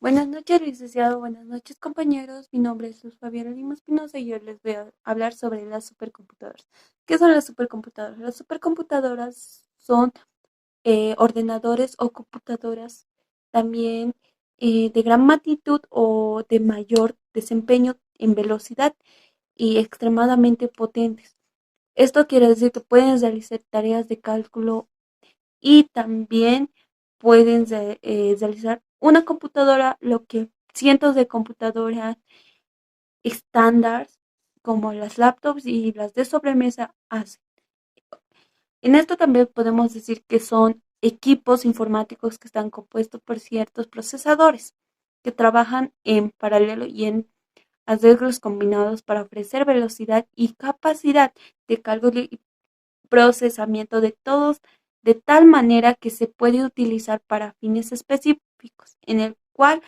Buenas noches, licenciado. Buenas noches, compañeros. Mi nombre es Luz Fabiola Lima Espinosa y yo les voy a hablar sobre las supercomputadoras. ¿Qué son las supercomputadoras? Las supercomputadoras son ordenadores o computadoras también de gran magnitud o de mayor desempeño en velocidad y extremadamente potentes. Esto quiere decir que pueden realizar tareas de cálculo y también pueden realizar una computadora, lo que cientos de computadoras estándar como las laptops y las de sobremesa hacen. En esto también podemos decir que son equipos informáticos que están compuestos por ciertos procesadores que trabajan en paralelo y en arreglos combinados para ofrecer velocidad y capacidad de cálculo y procesamiento de todos de tal manera que se puede utilizar para fines específicos, en el cual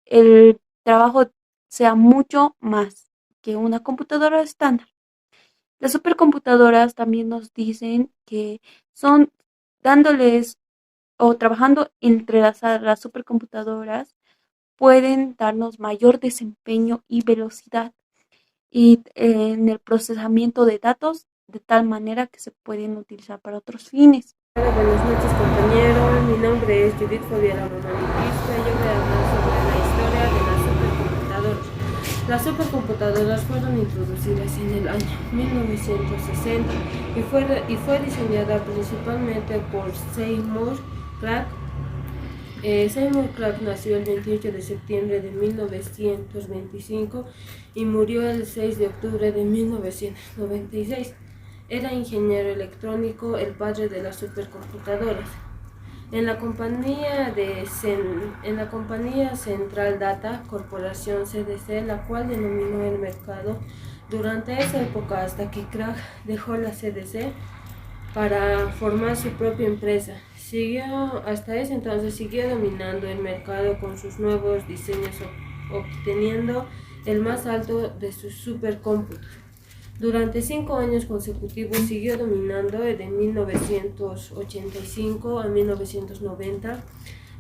el trabajo sea mucho más que una computadora estándar. Las supercomputadoras también nos dicen que son dándoles o trabajando entre las supercomputadoras pueden darnos mayor desempeño y velocidad y en el procesamiento de datos de tal manera que se pueden utilizar para otros fines. Hola, buenas noches compañeros, mi nombre es Judith Fabiola Monalipista y yo voy a hablar sobre la historia de las supercomputadoras. Las supercomputadoras fueron introducidas en el año 1960 y fue diseñada principalmente por Seymour Crack. Seymour Crack nació el 28 de septiembre de 1925 y murió el 6 de octubre de 1996. Era ingeniero electrónico, el padre de las supercomputadoras. En la compañía Central Data Corporation CDC, la cual denominó el mercado durante esa época hasta que Crack dejó la CDC para formar su propia empresa. Hasta ese entonces siguió dominando el mercado con sus nuevos diseños, obteniendo el más alto de sus supercómputos. Durante 5 años consecutivos siguió dominando de 1985 a 1990.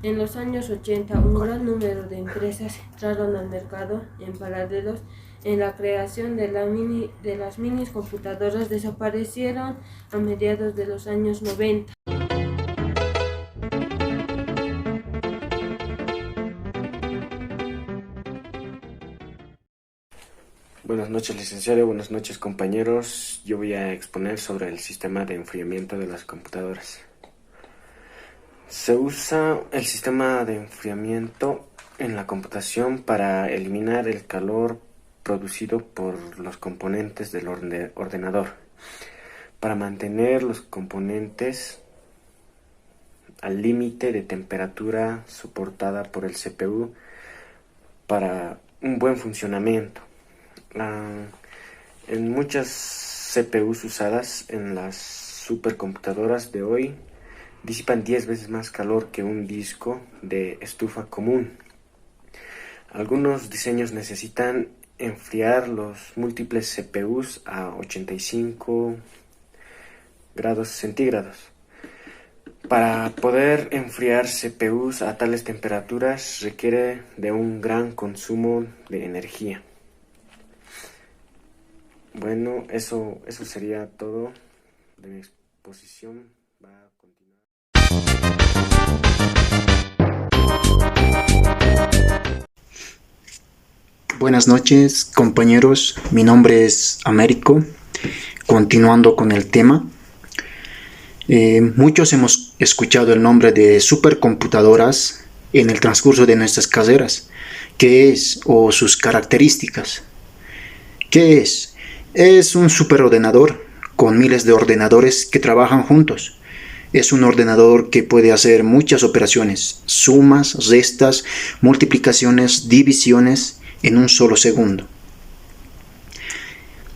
En los años 80, un gran número de empresas entraron al mercado en paralelo. En la creación de las mini computadoras desaparecieron a mediados de los años 90. Buenas noches, licenciado. Buenas noches, compañeros. Yo voy a exponer sobre el sistema de enfriamiento de las computadoras. Se usa el sistema de enfriamiento en la computación para eliminar el calor producido por los componentes del ordenador, para mantener los componentes al límite de temperatura soportada por el CPU para un buen funcionamiento. En muchas CPUs usadas en las supercomputadoras de hoy disipan 10 veces más calor que un disco de estufa común. Algunos diseños necesitan enfriar los múltiples CPUs a 85 grados centígrados. Para poder enfriar CPUs a tales temperaturas requiere de un gran consumo de energía. Bueno, eso sería todo de mi exposición. Va a continuar. Buenas noches, compañeros. Mi nombre es Américo. Continuando con el tema, muchos hemos escuchado el nombre de supercomputadoras en el transcurso de nuestras carreras. ¿Qué es o sus características? ¿Qué es? Es un superordenador con miles de ordenadores que trabajan juntos. Es un ordenador que puede hacer muchas operaciones, sumas, restas, multiplicaciones, divisiones en un solo segundo.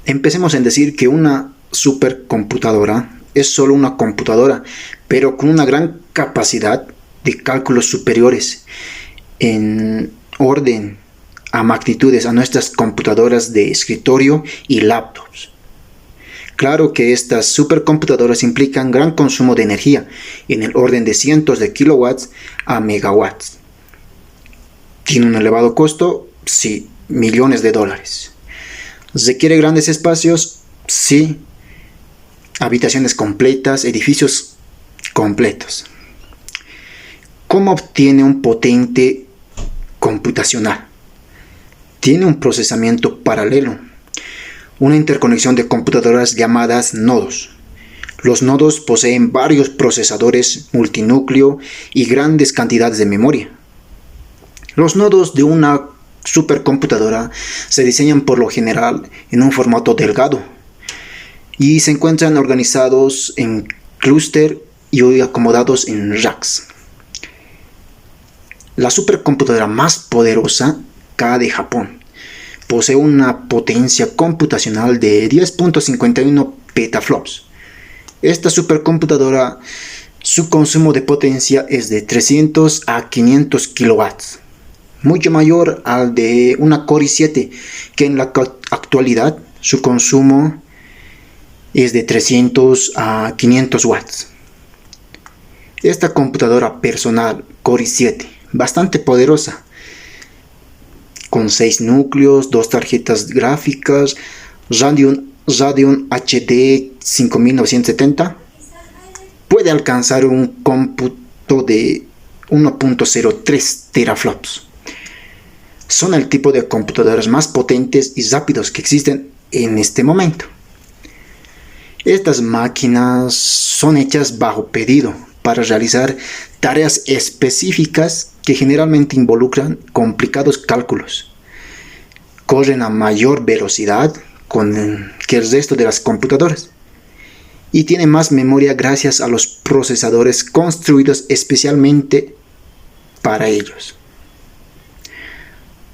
Empecemos en decir que una supercomputadora es solo una computadora, pero con una gran capacidad de cálculos superiores en orden a magnitudes a nuestras computadoras de escritorio y laptops. Claro que estas supercomputadoras implican gran consumo de energía, en el orden de cientos de kilowatts a megawatts. ¿Tiene un elevado costo? Sí, millones de dólares. ¿Requiere grandes espacios? Sí. Habitaciones completas, edificios completos. ¿Cómo obtiene un potente computacional? Tiene un procesamiento paralelo, una interconexión de computadoras llamadas nodos. Los nodos poseen varios procesadores multinúcleo y grandes cantidades de memoria. Los nodos de una supercomputadora se diseñan por lo general en un formato delgado y se encuentran organizados en clúster y acomodados en racks. La supercomputadora más poderosa, K de Japón, posee una potencia computacional de 10.51 petaflops. Esta supercomputadora, su consumo de potencia es de 300 a 500 kilowatts, mucho mayor al de una Core i7, que en la actualidad su consumo es de 300 a 500 watts. Esta computadora personal Core i7, bastante poderosa, con 6 núcleos, 2 tarjetas gráficas, Radeon HD 5970, puede alcanzar un cómputo de 1.03 teraflops. Son el tipo de computadoras más potentes y rápidos que existen en este momento. Estas máquinas son hechas bajo pedido para realizar tareas específicas que generalmente involucran complicados cálculos. Corren a mayor velocidad que el resto de las computadoras y tienen más memoria gracias a los procesadores construidos especialmente para ellos.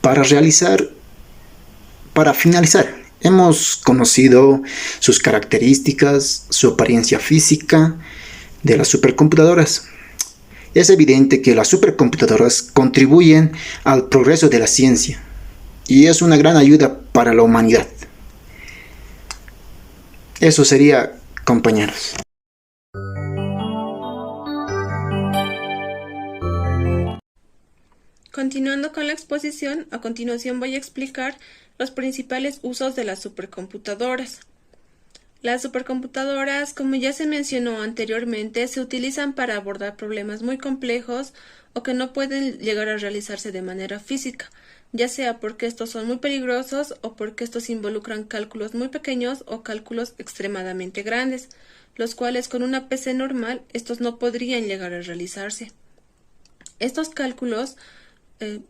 Para finalizar, hemos conocido sus características, su apariencia física de las supercomputadoras. Es evidente que las supercomputadoras contribuyen al progreso de la ciencia y es una gran ayuda para la humanidad. Eso sería, compañeros. Continuando con la exposición, a continuación voy a explicar los principales usos de las supercomputadoras. Las supercomputadoras, como ya se mencionó anteriormente, se utilizan para abordar problemas muy complejos o que no pueden llegar a realizarse de manera física, ya sea porque estos son muy peligrosos o porque estos involucran cálculos muy pequeños o cálculos extremadamente grandes, los cuales con una PC normal estos no podrían llegar a realizarse. Estos cálculos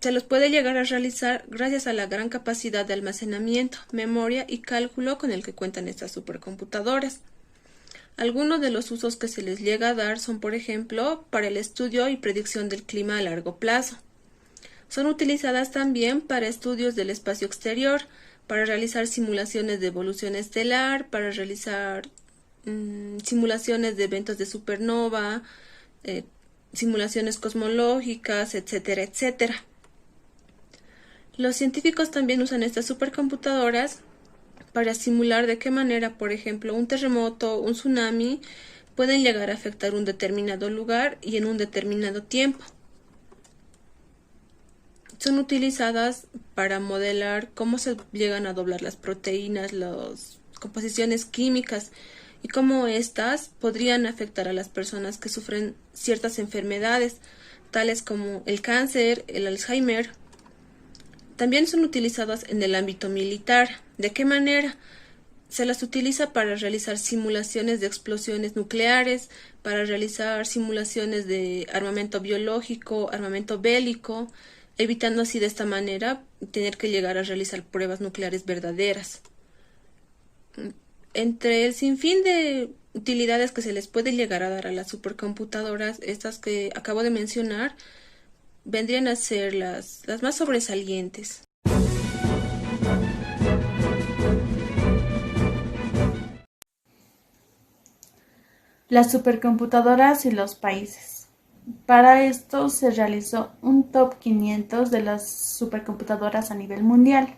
se los puede llegar a realizar gracias a la gran capacidad de almacenamiento, memoria y cálculo con el que cuentan estas supercomputadoras. Algunos de los usos que se les llega a dar son, por ejemplo, para el estudio y predicción del clima a largo plazo. Son utilizadas también para estudios del espacio exterior, para realizar simulaciones de evolución estelar, para realizar simulaciones de eventos de supernova, simulaciones cosmológicas, etcétera, etcétera. Los científicos también usan estas supercomputadoras para simular de qué manera, por ejemplo, un terremoto, un tsunami, pueden llegar a afectar un determinado lugar y en un determinado tiempo. Son utilizadas para modelar cómo se llegan a doblar las proteínas, las composiciones químicas y cómo éstas podrían afectar a las personas que sufren ciertas enfermedades, tales como el cáncer, el Alzheimer. También son utilizadas en el ámbito militar. ¿De qué manera? Se las utiliza para realizar simulaciones de explosiones nucleares, para realizar simulaciones de armamento biológico, armamento bélico, evitando así de esta manera tener que llegar a realizar pruebas nucleares verdaderas. Entre el sinfín de utilidades que se les puede llegar a dar a las supercomputadoras, estas que acabo de mencionar, vendrían a ser las más sobresalientes. Las supercomputadoras y los países. Para esto se realizó un top 500 de las supercomputadoras a nivel mundial.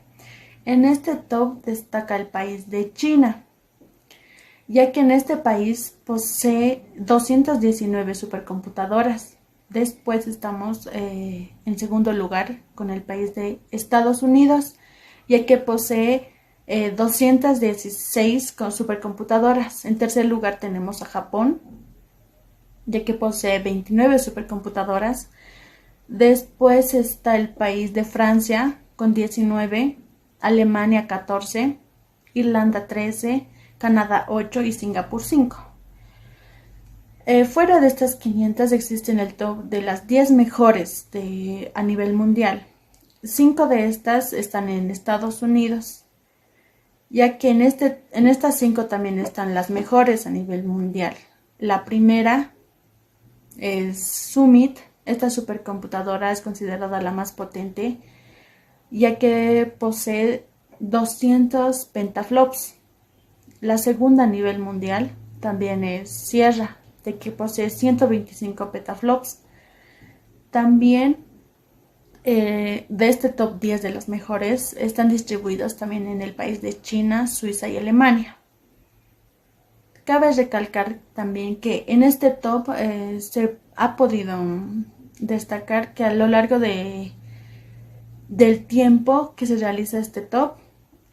En este top destaca el país de China, ya que en este país posee 219 supercomputadoras, Después estamos en segundo lugar con el país de Estados Unidos, ya que posee 216 supercomputadoras. En tercer lugar tenemos a Japón, ya que posee 29 supercomputadoras. Después está el país de Francia con 19, Alemania 14, Irlanda 13, Canadá 8 y Singapur 5. Fuera de estas 500 existen el top de las 10 mejores a nivel mundial. 5 de estas están en Estados Unidos, ya que en estas 5 también están las mejores a nivel mundial. La primera es Summit. Esta supercomputadora es considerada la más potente, ya que posee 200 petaflops. La segunda a nivel mundial también es Sierra, de que posee 125 petaflops. También de este top 10 de las mejores están distribuidos también en el país de China, Suiza y Alemania. Cabe recalcar también que en este top se ha podido destacar que a lo largo del tiempo que se realiza este top,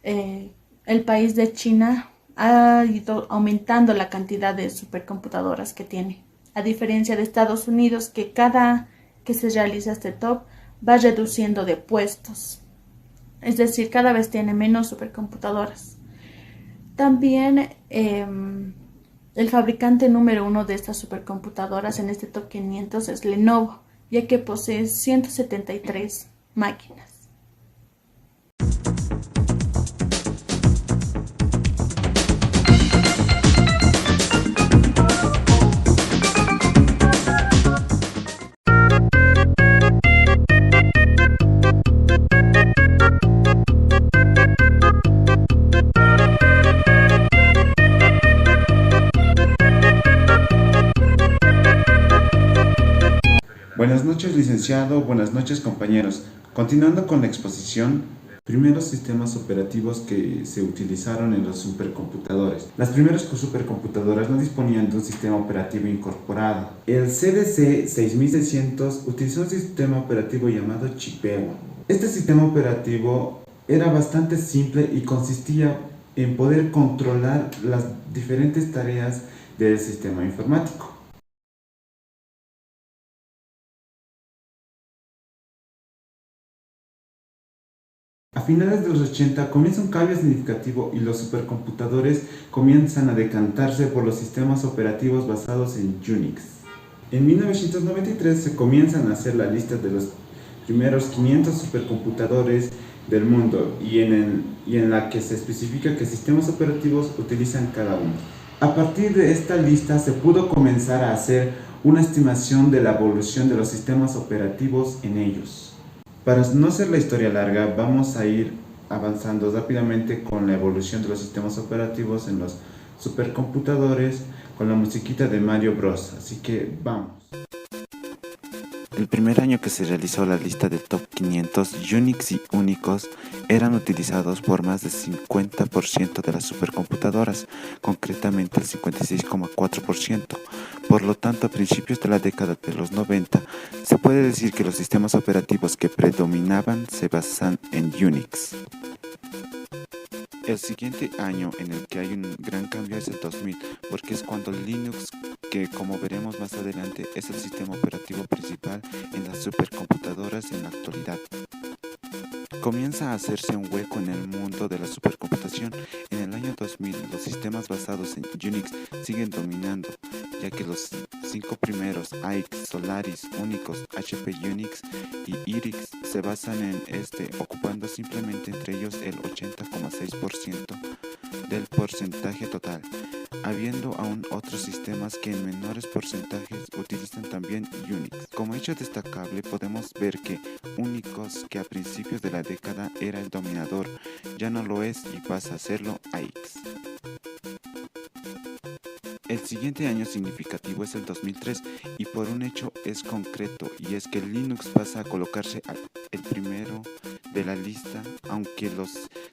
el país de China ha ido aumentando la cantidad de supercomputadoras que tiene, a diferencia de Estados Unidos, que cada que se realiza este top va reduciendo de puestos, es decir, cada vez tiene menos supercomputadoras. También el fabricante número 1 de estas supercomputadoras en este top 500 es Lenovo, ya que posee 173 máquinas. Buenas noches, licenciado. Buenas noches, compañeros. Continuando con la exposición, primeros sistemas operativos que se utilizaron en los supercomputadores. Las primeras supercomputadoras no disponían de un sistema operativo incorporado. El CDC 6600 utilizó un sistema operativo llamado Chippewa. Este sistema operativo era bastante simple y consistía en poder controlar las diferentes tareas del sistema informático. A finales de los 80 comienza un cambio significativo y los supercomputadores comienzan a decantarse por los sistemas operativos basados en Unix. En 1993 se comienzan a hacer la lista de los primeros 500 supercomputadores del mundo y en la que se especifica qué sistemas operativos utilizan cada uno. A partir de esta lista se pudo comenzar a hacer una estimación de la evolución de los sistemas operativos en ellos. Para no hacer la historia larga, vamos a ir avanzando rápidamente con la evolución de los sistemas operativos en los supercomputadores con la musiquita de Mario Bros. Así que vamos. El primer año que se realizó la lista del Top 500, Unix y Unicos eran utilizados por más del 50% de las supercomputadoras, concretamente el 56,4%. Por lo tanto, a principios de la década de los 90, se puede decir que los sistemas operativos que predominaban se basan en Unix. El siguiente año en el que hay un gran cambio es el 2000, porque es cuando Linux, que como veremos más adelante, es el sistema operativo principal en las supercomputadoras en la actualidad. Comienza a hacerse un hueco en el mundo de la supercomputación. En el año 2000, los sistemas basados en Unix siguen dominando, ya que los 5 primeros, AIX, Solaris, Unicos, HP Unix y IRIX, se basan en ocupando simplemente entre ellos el 80,6% del porcentaje total, habiendo aún otros sistemas que en menores porcentajes utilizan también Unix. Como hecho destacable, podemos ver que Unicos, que a principios de la década era el dominador, ya no lo es y pasa a serlo AIX. El siguiente año significativo es el 2003 y por un hecho es concreto, y es que Linux pasa a colocarse el primero de la lista, aunque los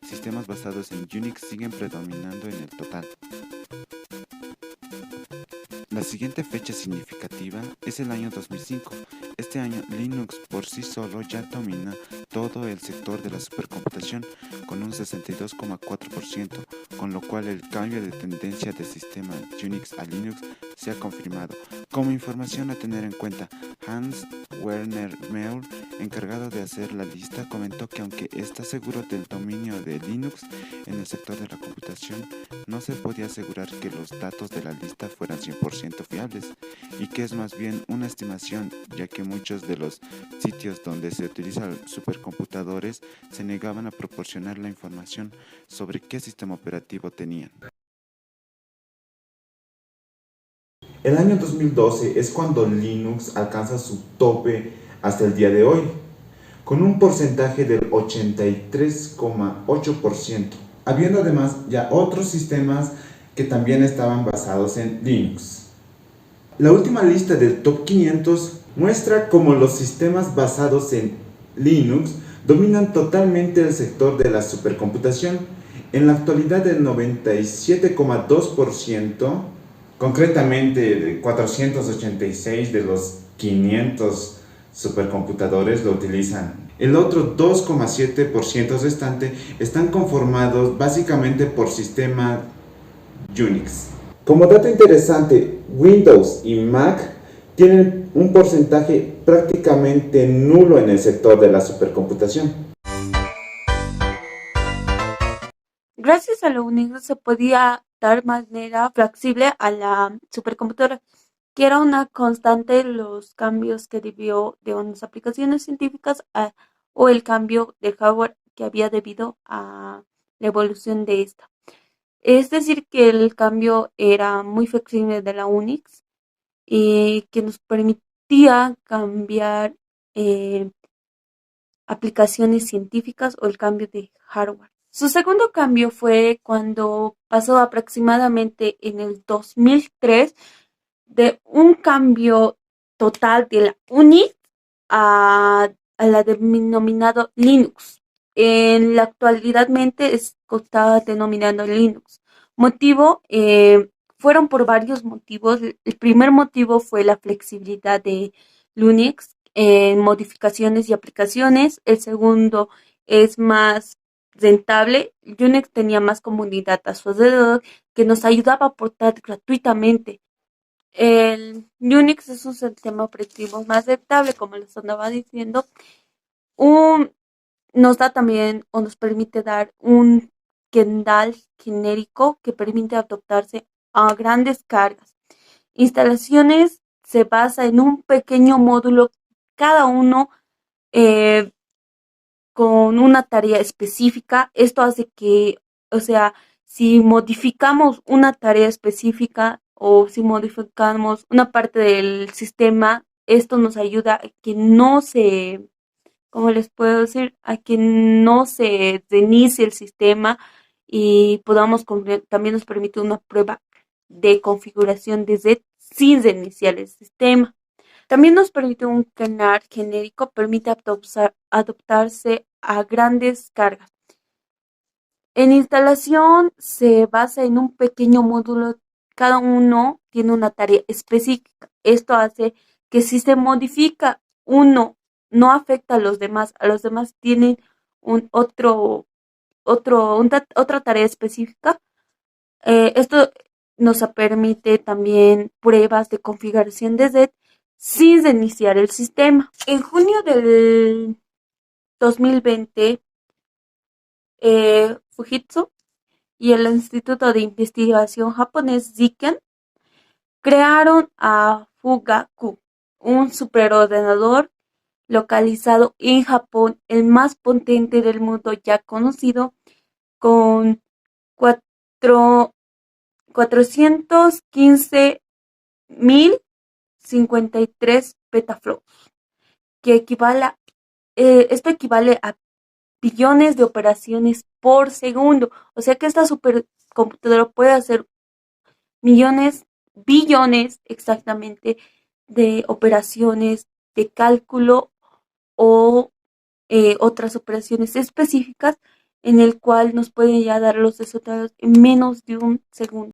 sistemas basados en Unix siguen predominando en el total. La siguiente fecha significativa es el año 2005, Este año Linux por sí solo ya domina todo el sector de la supercomputación con un 62,4%, con lo cual el cambio de tendencia del sistema Unix a Linux se ha confirmado. Como información a tener en cuenta, Hans Werner Meur, encargado de hacer la lista, comentó que aunque está seguro del dominio de Linux en el sector de la computación, no se podía asegurar que los datos de la lista fueran 100% fiables y que es más bien una estimación, ya que muchos de los sitios donde se utilizan supercomputadores se negaban a proporcionar la información sobre qué sistema operativo tenían. El año 2012 es cuando Linux alcanza su tope hasta el día de hoy, con un porcentaje del 83,8%, habiendo además ya otros sistemas que también estaban basados en Linux. La última lista del Top 500 muestra cómo los sistemas basados en Linux dominan totalmente el sector de la supercomputación. En la actualidad el 97,2%, concretamente de 486 de los 500 supercomputadores lo utilizan. El otro 2,7% restante están conformados básicamente por sistemas Unix. Como dato interesante, Windows y Mac tienen un porcentaje prácticamente nulo en el sector de la supercomputación. Gracias a lo Unix se podía dar manera flexible a la supercomputadora, que era una constante los cambios que debió de unas aplicaciones científicas o el cambio de hardware que había debido a la evolución de esta. Es decir, que el cambio era muy flexible de la Unix y que nos permitía cambiar aplicaciones científicas o el cambio de hardware. Su segundo cambio fue cuando pasó aproximadamente en el 2003 de un cambio total de la Unix a la denominado Linux. En la actualidadmente está denominando Linux. Motivo, fueron por varios motivos. El primer motivo fue la flexibilidad de Linux en modificaciones y aplicaciones. El segundo es más rentable. Unix tenía más comunidad a su alrededor que nos ayudaba a aportar gratuitamente. El Unix es un sistema operativo más rentable, como les andaba diciendo. Nos da también o nos permite dar un kernel genérico que permite adaptarse a grandes cargas. Instalaciones se basa en un pequeño módulo, cada uno eh, con una tarea específica. Esto hace que, o sea, si modificamos una tarea específica o si modificamos una parte del sistema, esto nos ayuda a que no se, como les puedo decir, a que no se reinicie el sistema y podamos también nos permite una prueba de configuración desde sin reiniciar el sistema. También nos permite un kernel genérico, permite adaptarse a grandes cargas. En instalación se basa en un pequeño módulo, cada uno tiene una tarea específica. Esto hace que si se modifica uno, no afecta a los demás tienen otra tarea específica. Esto nos permite también pruebas de configuración de Z sin reiniciar el sistema. En junio del 2020, Fujitsu y el Instituto de Investigación japonés Ziken crearon a Fugaku, un superordenador localizado en Japón, el más potente del mundo ya conocido, con 415.053 petaflops, que esto equivale a billones de operaciones por segundo. O sea que esta supercomputadora puede hacer millones, billones exactamente de operaciones de cálculo o otras operaciones específicas en el cual nos pueden ya dar los resultados en menos de un segundo.